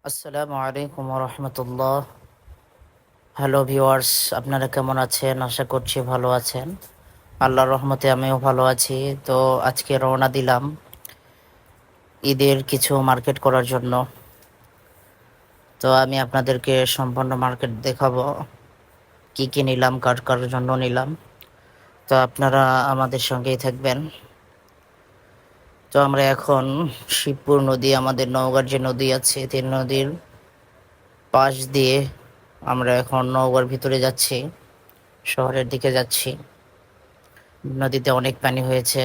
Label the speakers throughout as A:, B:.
A: আসসালামু আলাইকুম রহমতুল্লাহ। Hello viewers, আপনারা কেমন আছেন? আশা করছি ভালো আছেন। আল্লাহর রহমতে আমিও ভালো আছি। তো আজকে রওনা দিলাম ঈদের কিছু মার্কেট করার জন্য। তো আমি আপনাদেরকে সম্পূর্ণ মার্কেট দেখাবো, কি কি নিলাম, কার কার জন্য নিলাম। তো আপনারা আমাদের সঙ্গেই থাকবেন। তো আমরা এখন শিবপুর নদী, আমাদের নওগাঁর যে নদী আছে, তিন নদীর পাশ দিয়ে আমরা এখন নওগাঁর ভিতরে যাচ্ছি, শহরের দিকে যাচ্ছি। নদীতে অনেক পানি হয়েছে,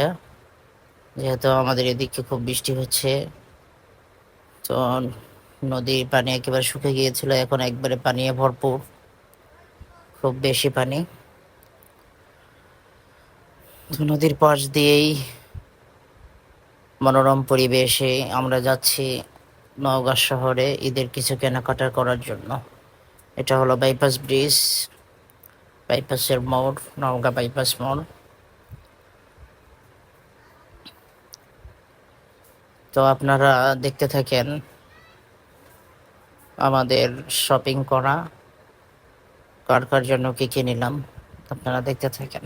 A: যেহেতু আমাদের এদিকে খুব বৃষ্টি হচ্ছে। তো নদীর পানি একেবারে শুকিয়ে গিয়েছিল, এখন একবারে পানি ভরপুর, খুব বেশি পানি। তো নদীর পাশ দিয়েই মনোরম পরিবেশে আমরা যাচ্ছি নওগাঁ শহরে ঈদের কিছু কেনাকাটা করার জন্য। এটা হলো বাইপাস ব্রিজ, বাইপাসের মোড়, নওগাঁ বাইপাস মোড়। তো আপনারা দেখতে থাকেন আমাদের শপিং করা, কার কার জন্য কি কি নিলাম, আপনারা দেখতে থাকেন।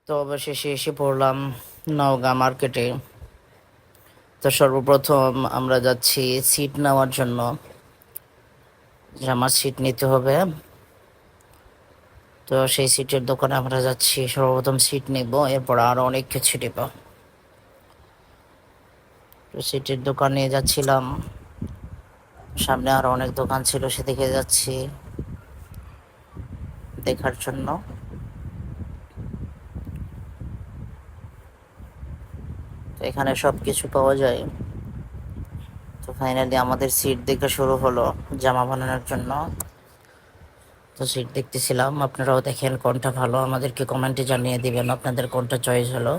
A: তো অবশেষে এসে পড়লাম নওগাঁ মার্কেটে। তো সর্বপ্রথম আমরা যাচ্ছি সিট নেওয়ার জন্য, যে আমার সিট নিতে হবে। তো সেই সিটের দোকানে আমরা যাচ্ছি, সর্বপ্রথম সিট নিব, এরপর আরও অনেক কিছু নিব। তো সিটের দোকানে যাচ্ছিলাম, সামনে আরও অনেক দোকান ছিল, সেদিকে যাচ্ছি দেখার জন্য। তো এখানে সব কিছু পাওয়া যায়। তো ফাইনালি আমাদের সিট দেখে শুরু হলো জামা বানানোর জন্য। তো সিট দেখতেছিলাম, আপনারাও দেখেন কোনটা ভালো, আমাদেরকে কমেন্টে জানিয়ে দিবেন আপনাদের কোনটা চয়েস হলো।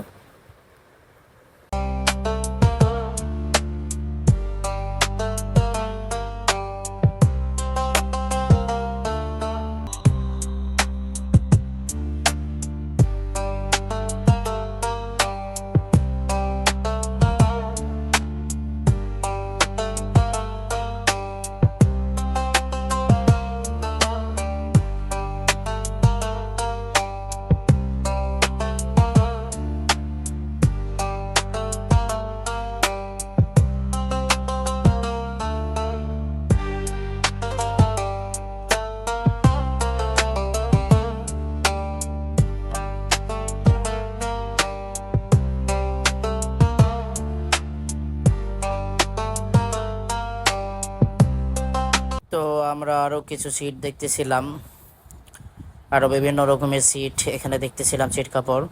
A: তো আমরা আরও কিছু সিট দেখতেছিলাম, আরও বিভিন্ন রকমের সিট এখানে দেখতেছিলাম, সিট কাপড়।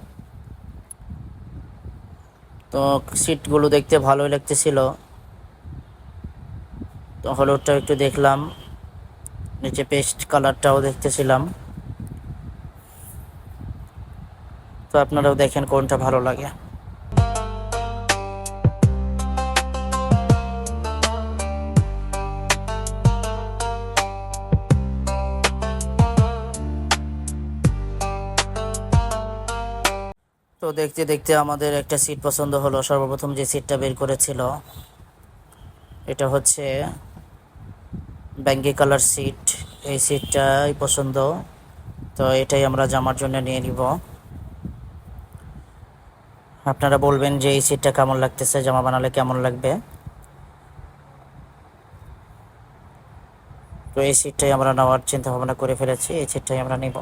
A: তো সিটগুলো দেখতে ভালোই লাগতেছিল। তো হলুদটাও একটু দেখলাম, নিচে পেস্ট কালারটাও দেখতেছিলাম। তো আপনারাও দেখেন কোনটা ভালো লাগে। তো দেখতে দেখতে আমাদের একটা সিট পছন্দ হলো। সর্বপ্রথম যে সিটটা বের করেছিল, এটা হচ্ছে ব্যাঙ্গি কালার সিট। এই সিটটাই পছন্দ, তো এটাই আমরা জামার জন্য নিয়ে নিব। আপনারা বলবেন যে এই সিটটা কেমন লাগতেছে, জামা বানালে কেমন লাগবে। তো এই সিটটাই আমরা নেওয়ার চিন্তা ভাবনা করে ফেলেছি, এই সিটটাই আমরা নিব।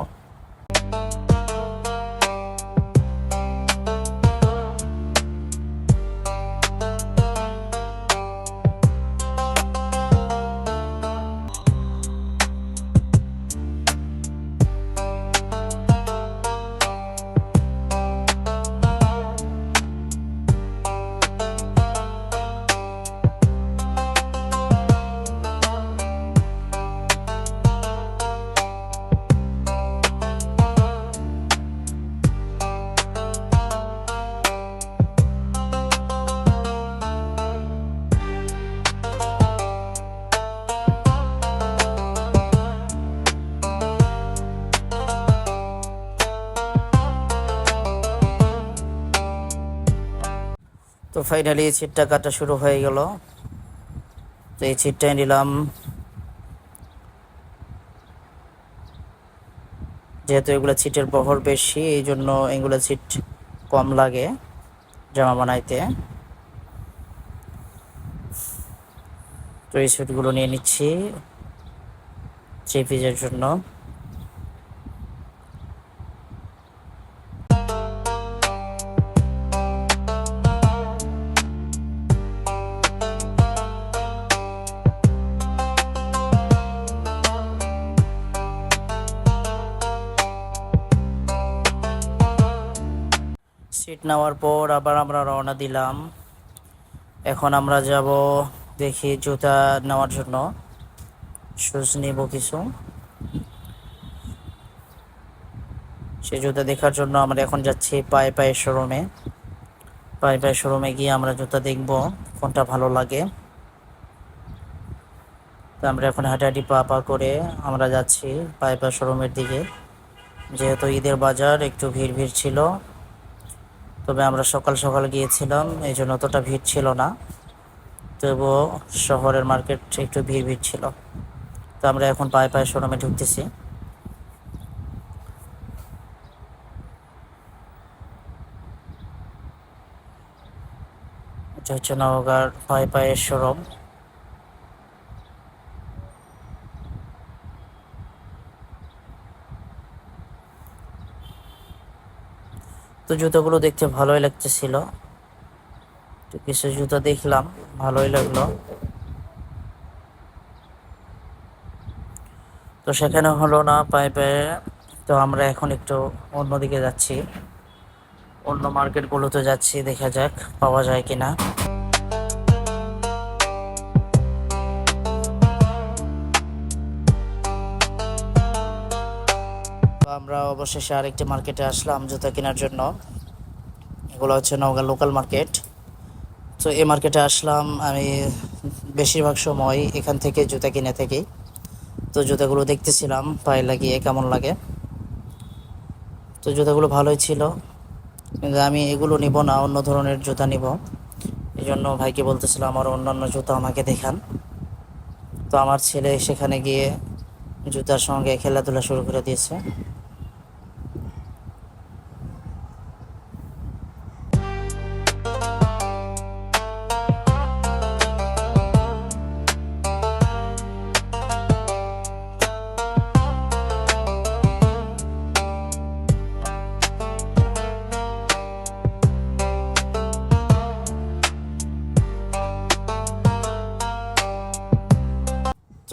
A: তো ফাইনালি ছিটটা কাটা শুরু হয়ে গেল। তো এই ছিটটাই নিলাম, যেহেতু এগুলো ছিটের বহর বেশি এই জন্য এগুলো ছিট কম লাগে জামা বানাইতে। তো এই ছিটগুলো নিয়ে নিচ্ছি থ্রি পিসের জন্য। সিট নেওয়ার পর আবার আমরা রওনা দিলাম। এখন আমরা যাব দেখি জুতা নেওয়ার জন্য, শুজ নিব কিছু। সেই জুতা দেখার জন্য আমরা এখন যাচ্ছি পায়ে পায়ে শোরুমে। পায়ে পায়ে শোরুমে গিয়ে আমরা জুতা দেখব কোনটা ভালো লাগে। তো আমরা এখন হাঁটাহাঁটি পা পা করে আমরা যাচ্ছি পায়ে পায়ে শোরুমের দিকে। যেহেতু ঈদের বাজার একটু ভিড় ভিড় ছিল, তবে আমরা সকাল সকাল গিয়েছিলাম এই জন্য অতটা ভিড় ছিল না, তবুও শহরের মার্কেট একটু ভিড় ভিড় ছিল। তো আমরা এখন পায়ে পায়ে শোরুমে ঢুকতেছি। এটা হচ্ছে নওগাঁর পায়ে পায়ে শোরুম। তো জুতোগুলো দেখতে ভালোই লাগতেছিল, তো কিছু জুতো দেখলাম, ভালোই লাগলো। তো সেখানে হলো না পায়ে পায়ে, তো আমরা এখন একটু অন্যদিকে যাচ্ছি, অন্য মার্কেটগুলোতে যাচ্ছি, দেখা যাক পাওয়া যায় কিনা। আমরা অবশেষে আরেকটি মার্কেটে আসলাম জুতা কেনার জন্য। এগুলো হচ্ছে নওগাঁ লোকাল মার্কেট। তো এই মার্কেটে আসলাম আমি বেশিরভাগ সময় এখান থেকে জুতা কিনে থাকি। তো জুতাগুলো দেখতেছিলাম পায়ে লাগিয়ে কেমন লাগে। তো জুতাগুলো ভালোই ছিল, কিন্তু আমি এগুলো নিব না, অন্য ধরনের জুতা নিব। এই জন্য ভাইকে বলতেছিলাম আমার অন্যান্য জুতা আমাকে দেখান। তো আমার ছেলে সেখানে গিয়ে জুতার সঙ্গে খেলাধুলা শুরু করে দিয়েছে।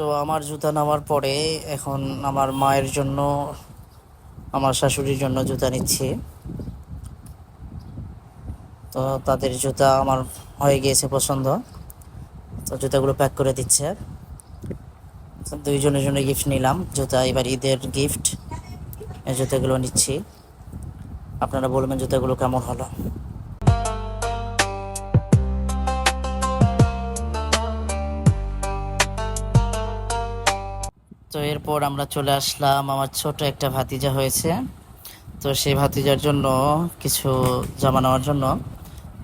A: তো আমার জুতা নেওয়ার পরে এখন আমার মায়ের জন্য, আমার শাশুড়ির জন্য জুতা নিচ্ছি। তো তাদের জুতা আমার হয়ে গিয়েছে পছন্দ, তো জুতাগুলো প্যাক করে দিচ্ছে। দুইজনের জন্য গিফট নিলাম জুতা, এবার ঈদের গিফট এই জুতাগুলো নিচ্ছি। আপনারা বলবেন জুতাগুলো কেমন হলো। তো এরপর আমরা চলে আসলাম, আমার ছোট একটা ভাতিজা হয়েছে, তো সেই ভাতিজার জন্য কিছু জামা নেওয়ার জন্য।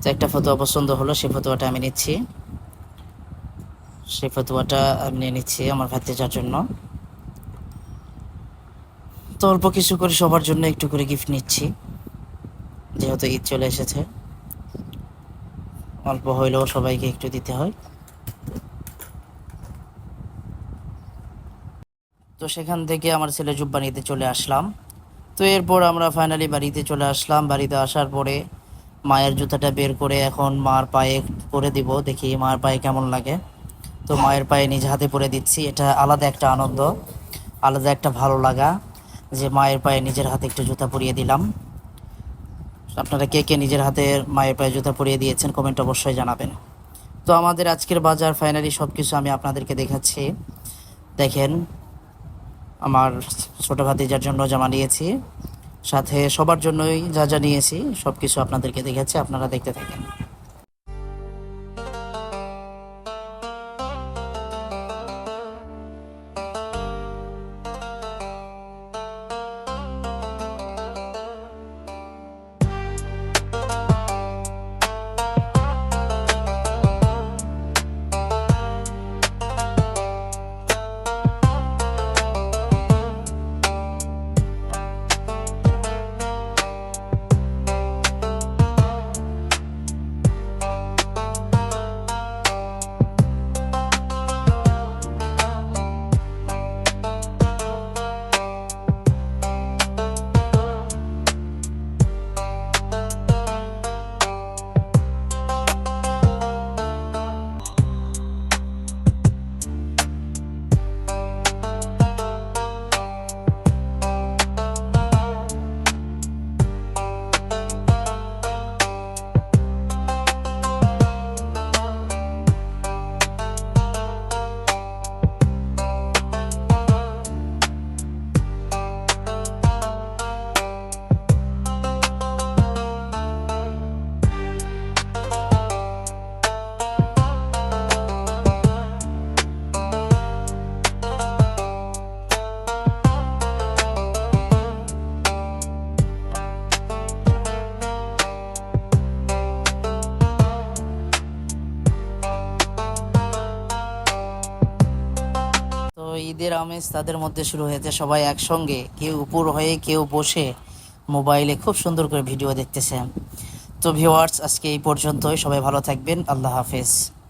A: তো একটা ফতুয়া পছন্দ হলো, সেই ফতুয়াটা আমি নিচ্ছি, সেই ফতুয়াটা আমি নিয়ে নিচ্ছি আমার ভাতিজার জন্য। তো অল্প কিছু করে সবার জন্য একটু করে গিফট নিচ্ছি, যেহেতু ঈদ চলে এসেছে, অল্প হইলেও সবাইকে একটু দিতে হয়। তো সেখান থেকে আমার ছেলে জুব্বা নিতে চলে আসলাম। তো এরপর আমরা ফাইনালি বাড়িতে চলে আসলাম। বাড়িতে আসার পরে মায়ের জুতাটা বের করে এখন মার পায়ে পরে দিব, দেখি মার পায়ে কেমন লাগে। তো মায়ের পায়ে নিজ হাতে পরে দিচ্ছি, এটা আলাদা একটা আনন্দ, আলাদা একটা ভালো লাগা যে মায়ের পায়ে নিজের হাতে একটু জুতা পরিয়ে দিলাম। আপনারা কে কে নিজের হাতে মায়ের পায়ে জুতা পরিয়ে দিয়েছেন কমেন্ট অবশ্যই জানাবেন। তো আমাদের আজকের বাজার ফাইনালি সব কিছু আমি আপনাদেরকে দেখাচ্ছি। দেখেন আমার ছোট ভাতিজার জন্য জামা নিয়েছি, সাথে সবার জন্যই যা যা নিয়েছি সব কিছু আপনাদেরকে দেখাচ্ছি, আপনারা দেখতে থাকেন। ঈদের আমেজ তাদের মধ্যে শুরু হয়েছে, সবাই একসঙ্গে, কেউ উপর হয়ে কেউ বসে মোবাইলে খুব সুন্দর করে ভিডিও দেখতেছে। তো ভিউয়ার্স, আজকে এই পর্যন্তই। সবাই ভালো থাকবেন। আল্লাহ হাফেজ।